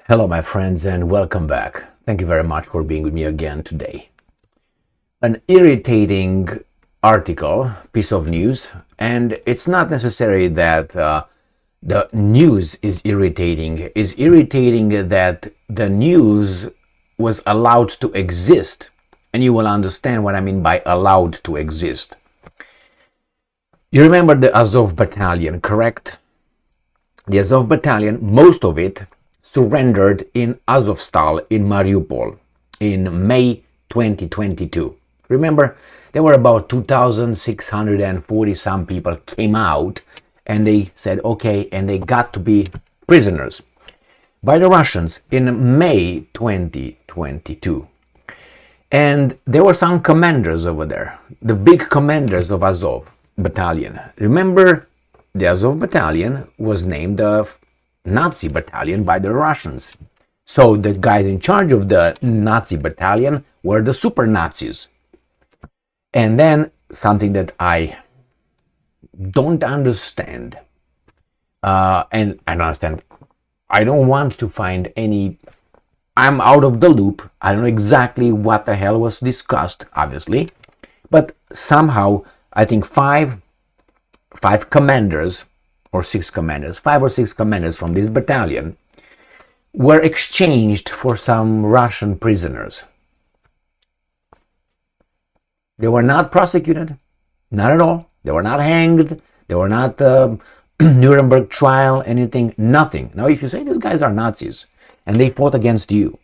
Hello, my friends, and welcome back. Thank you very much for being with me again today. An irritating article, piece of news, and it's not necessary that the news is irritating. It's irritating that the news was allowed to exist, and you will understand what I mean by allowed to exist. You remember the Azov Battalion, correct? The Azov Battalion, most of it, surrendered in Azovstal in Mariupol in May 2022. Remember, there were about 2,640 some people came out and they said okay, and they got to be prisoners by the Russians in May 2022. And there were some commanders over there, the big commanders of Azov Battalion. Remember, the Azov Battalion was named the Nazi battalion by the Russians. So the guys in charge of the Nazi battalion were the super Nazis. And then something that I don't understand, and I don't understand, I don't want to find any, I'm out of the loop, I don't know exactly what the hell was discussed, obviously, but somehow I think five commanders or six commanders, 5 or 6 commanders from this battalion were exchanged for some Russian prisoners. They were not prosecuted, not at all. They were not hanged. They were not Nuremberg trial, anything, nothing. Now, if you say these guys are Nazis and they fought against you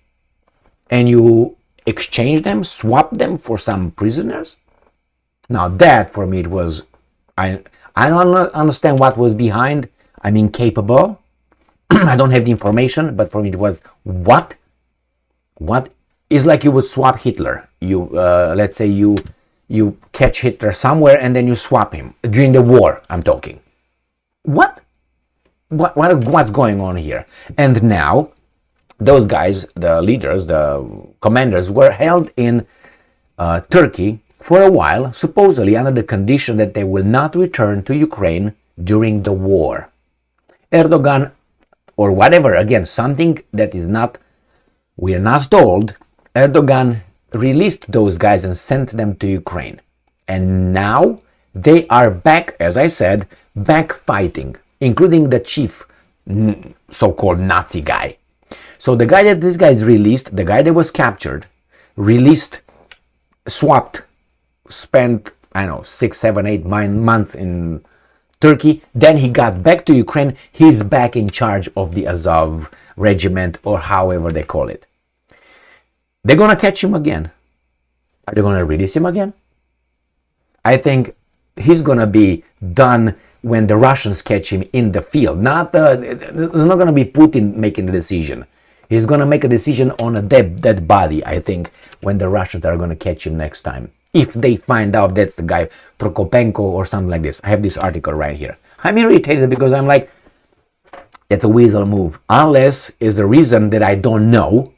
and you exchange them, swap them for some prisoners, now that for me it was, I don't understand what was behind. I'm incapable. I don't have the information, but for me it was what? What? It's like you would swap Hitler. You let's say you catch Hitler somewhere and then you swap him during the war. I'm talking. What? What's going on here? And now those guys, the leaders, the commanders, were held in Turkey for a while, supposedly under the condition that they will not return to Ukraine during the war. Erdogan, or whatever, again, something that is not, we are not told, Erdogan released those guys and sent them to Ukraine. And now they are back, as I said, back fighting, including the chief so-called Nazi guy. So the guy that this guy is released, the guy that was captured, released, swapped, spent, I don't know, 6, 7, 8, 9 months in Turkey. Then he got back to Ukraine. He's back in charge of the Azov Regiment, or however they call it. They're going to catch him again. Are they going to release him again? I think he's going to be done when the Russians catch him in the field. It's not going to be Putin making the decision. He's going to make a decision on a dead body, I think, when the Russians are going to catch him next time. If they find out that's the guy, Prokopenko or something like this. I have this article right here. I'm irritated because I'm like, it's a weasel move. Unless is the reason that I don't know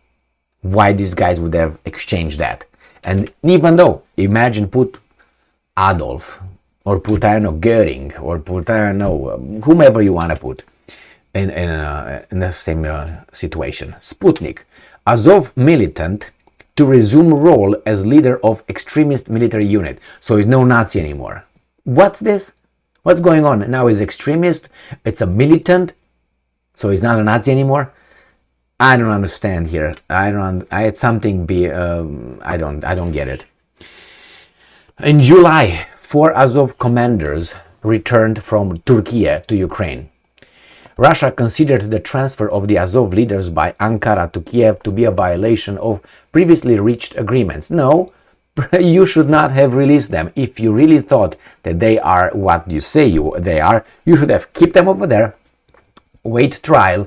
why these guys would have exchanged that. And even though, imagine put Adolf, or put, I don't know, Goering, or put, I don't know, whomever you want to put in the same situation. Sputnik, Azov militant to resume role as leader of extremist military unit. So he's no Nazi anymore. What's this? What's going on? Now he's extremist, it's a militant, so he's not a Nazi anymore? I don't understand here. I had something be, I don't get it. In July, 4 Azov commanders returned from Turkey to Ukraine. Russia considered the transfer of the Azov leaders by Ankara to Kiev to be a violation of previously reached agreements. No, you should not have released them. If you really thought that they are what you say they are, you should have kept them over there, wait trial,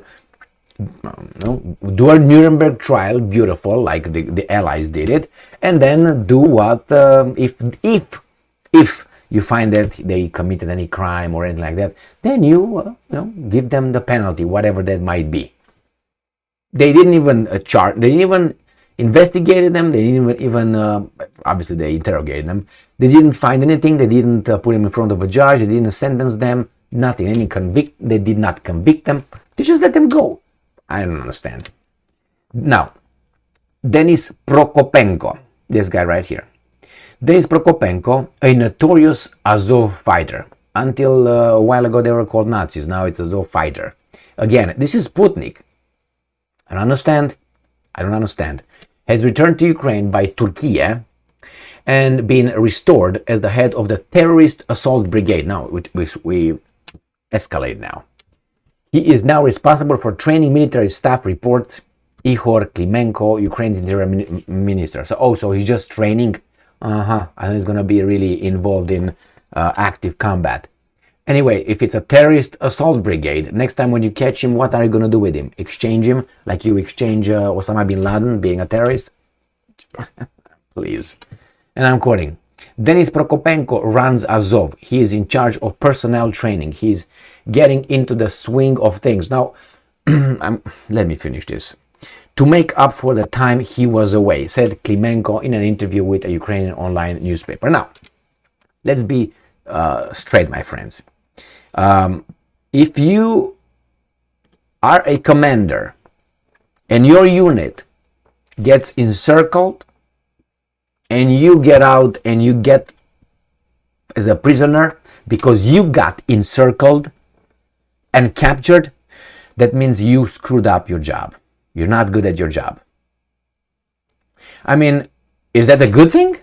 do a Nuremberg trial, beautiful, like the Allies did it, and then do what, if you find that they committed any crime or anything like that, then you give them the penalty, whatever that might be. They didn't even they didn't even investigate them. They didn't even obviously they interrogated them. They didn't find anything. They didn't put them in front of a judge. They didn't sentence them. Nothing. They did not convict them. They just let them go. I don't understand. Now, Denis Prokopenko, this guy right here. Denis Prokopenko, a notorious Azov fighter. Until a while ago they were called Nazis, now it's Azov fighter. Again, this is Sputnik. I don't understand. Has returned to Ukraine by Turkey and been restored as the head of the terrorist assault brigade. Now, we escalate now. He is now responsible for training military staff, reports Ihor Klimenko, Ukraine's interior minister. So he's just training. I think he's going to be really involved in active combat. Anyway, if it's a terrorist assault brigade, next time when you catch him, what are you going to do with him? Exchange him like you exchange Osama bin Laden being a terrorist? Please. And I'm quoting. Denis Prokopenko runs Azov. He is in charge of personnel training. He's getting into the swing of things. Now, let me finish this. To make up for the time he was away, said Klimenko in an interview with a Ukrainian online newspaper. Now, let's be straight, my friends. If you are a commander and your unit gets encircled and you get out and you get as a prisoner because you got encircled and captured, that means you screwed up your job. You're not good at your job. I mean, is that a good thing?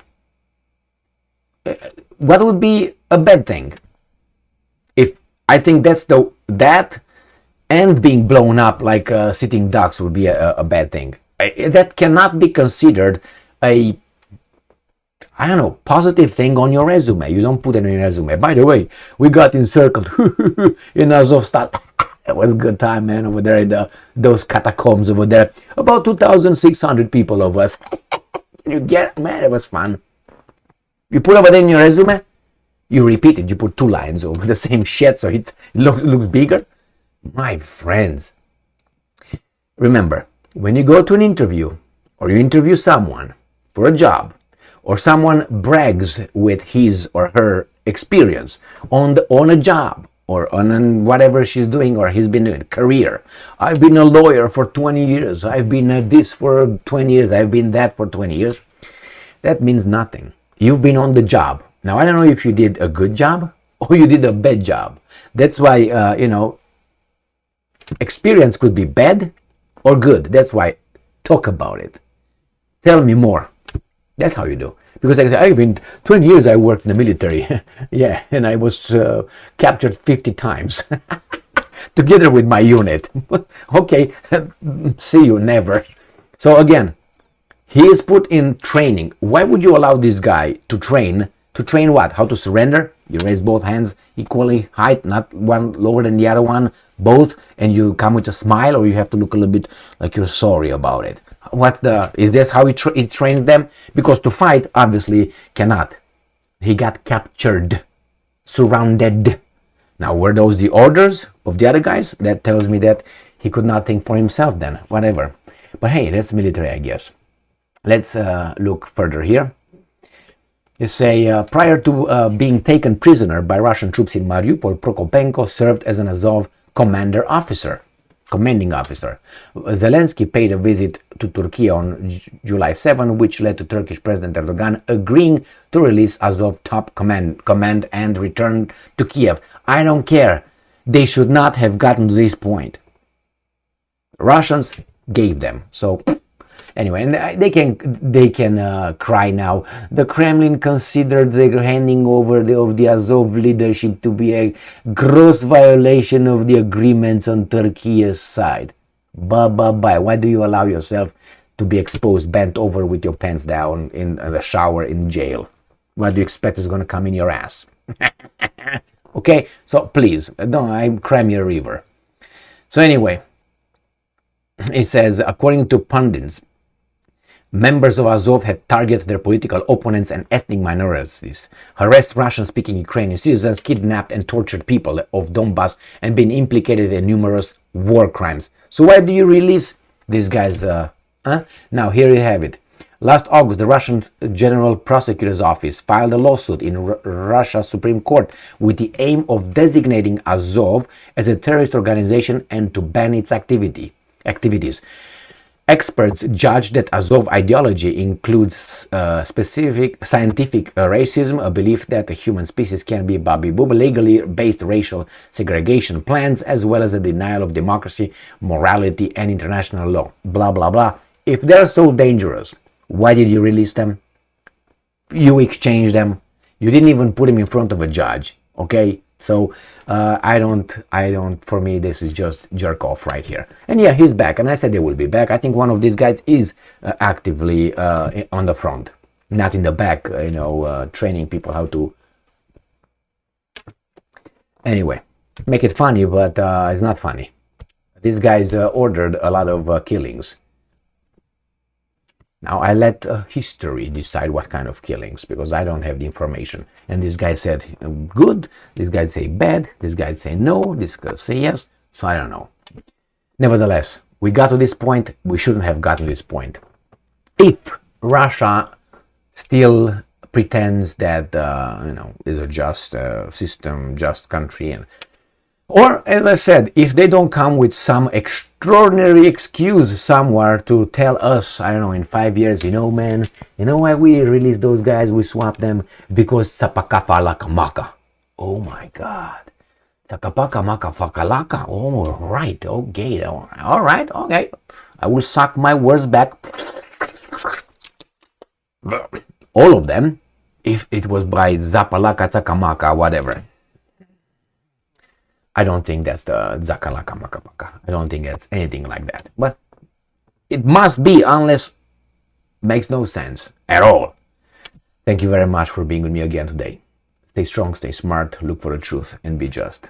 What would be a bad thing? If I think that and being blown up like sitting ducks would be a bad thing. That cannot be considered a, I don't know, positive thing on your resume. You don't put it on your resume. By the way, we got encircled in Azovstal. It was a good time, man, over there in those catacombs over there. About 2,600 people of us. You get, man, it was fun. You put over there in your resume, you repeat it. You put 2 lines over the same shit so it looks bigger. My friends, remember, when you go to an interview or you interview someone for a job or someone brags with his or her experience on a job, or on whatever she's doing or he's been doing, career. I've been a lawyer for 20 years. I've been this for 20 years. I've been that for 20 years. That means nothing. You've been on the job. Now, I don't know if you did a good job or you did a bad job. That's why, experience could be bad or good. That's why, talk about it. Tell me more. That's how you do. Because like I say, I've been 20 years I worked in the military. Yeah, and I was captured 50 times. Together with my unit. Okay, see you, never. So again, he is put in training. Why would you allow this guy to train? To train what? How to surrender? You raise both hands equally height, not one lower than the other one, both, and you come with a smile, or you have to look a little bit like you're sorry about it. Is this how he trains them? Because to fight, obviously, cannot. He got captured, surrounded. Now, were those the orders of the other guys? That tells me that he could not think for himself then, whatever. But hey, that's military, I guess. Let's look further here. You say, prior to being taken prisoner by Russian troops in Mariupol, Prokopenko served as an Azov commanding officer. Zelensky paid a visit to Turkey on July 7, which led to Turkish President Erdogan agreeing to release Azov top command and return to Kiev. I don't care. They should not have gotten to this point. Russians gave them. So anyway, and they can cry now. The Kremlin considered the handing over of the Azov leadership to be a gross violation of the agreements on Turkey's side. Bye. Why do you allow yourself to be exposed, bent over with your pants down in the shower in jail? What do you expect is going to come in your ass? Okay, so please, don't cram your river. So anyway, it says, according to pundits, members of Azov have targeted their political opponents and ethnic minorities, harassed Russian-speaking Ukrainian citizens, kidnapped and tortured people of Donbass, and been implicated in numerous war crimes. So why do you release these guys? Now, here you have it. Last August, the Russian General Prosecutor's Office filed a lawsuit in Russia's Supreme Court with the aim of designating Azov as a terrorist organization and to ban its activities. Experts judge that Azov ideology includes specific scientific racism, a belief that the human species can be babi-boob, legally based racial segregation plans, as well as a denial of democracy, morality, and international law. Blah, blah, blah. If they're so dangerous, why did you release them? You exchanged them. You didn't even put them in front of a judge, okay? So I don't, for me, this is just jerk off right here. And yeah, he's back, and I said they will be back. I think one of these guys is actively on the front, not in the back, training people how to. Anyway, make it funny, but it's not funny. These guys ordered a lot of killings. Now I let history decide what kind of killings, because I don't have the information. And this guy said good, this guy say bad, this guy say no, this guy say yes, so I don't know. Nevertheless, we got to this point, we shouldn't have gotten to this point. If Russia still pretends that, is a just system, just country, or, as I said, if they don't come with some extraordinary excuse somewhere to tell us, I don't know, in 5 years, man, why we released those guys, we swapped them, because Tsapakafa laka maka. Oh my God. Tsakapaka maka fakalaka. Oh, right, okay, all right, okay. I will suck my words back. All of them, if it was by Zapalaka, Tsakamaka, whatever. I don't think that's the Zakalaka Makapaka. I don't think it's anything like that. But it must be, unless makes no sense at all. Thank you very much for being with me again today. Stay strong, stay smart, look for the truth, and be just.